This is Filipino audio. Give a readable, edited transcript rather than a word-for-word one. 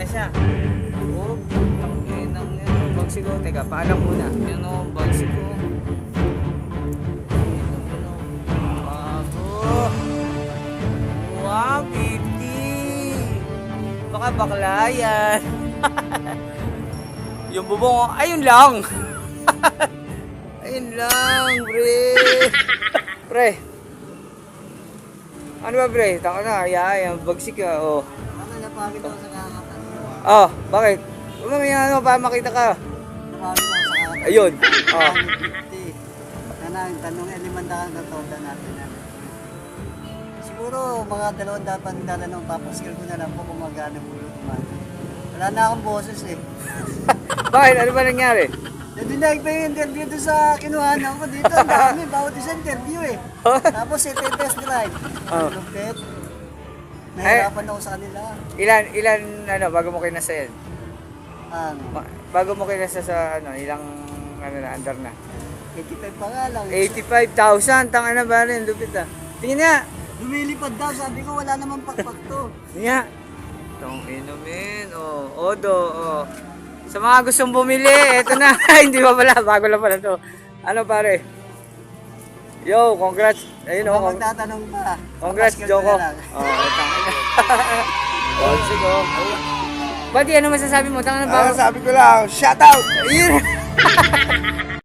na siya. Oh, tanginang yan. Bagsik ko. Teka, paalam muna. Yan o, bagsik ko. Bago. 150. Baka bakla yan. Yung bubong, ayun lang. Ayun lang, pre. Pre. Ano ba, pre? Taka na, yan, bagsik ka, oh. Ano, napagod ako sa kakatan. Oh, bakit? Huwag mo ano, para makita ka. Napagod ako sa kakatan. Ayun, oh. 150. Yan ang tanong, limandahan na toda natin. Siguro, mga 200 dapat dalanong papaskil ko na lang po kung magana po yung kumana. Wala na akong boses eh. Bakit? Ano ba nangyari? Dinag pa yung interview doon sa kinuhanan ko dito. Ang dami, bawat isang interview eh. Tapos ito yung test drive. Oh. Lupit. Nahirapan ako sa kanila. Ilan, ano, bago mo kinasa yan? Ano, Bago mo kinasa sa, ano, ilang, ano na, under na? 85 pa nga lang. 85,000, tanga na ba rin, lupit ah. Tingin nga. Lumilipad daw, sabi ko wala namang pakpak to. Tingin nga. Itong inumin, oh, odo, oh. Sa mga gustong bumili, eto na. Hindi pa pala, bago lang pala to. Ano pare? Yo, congrats. Ayun Kung oh, magtatanong pa. congrats papaskil ko Joko. na lang. Oh, tanga. Oh, sige. Buddy, ano masasabi mo? Tanga na ba? Sabi ko lang, shout out! Ayun.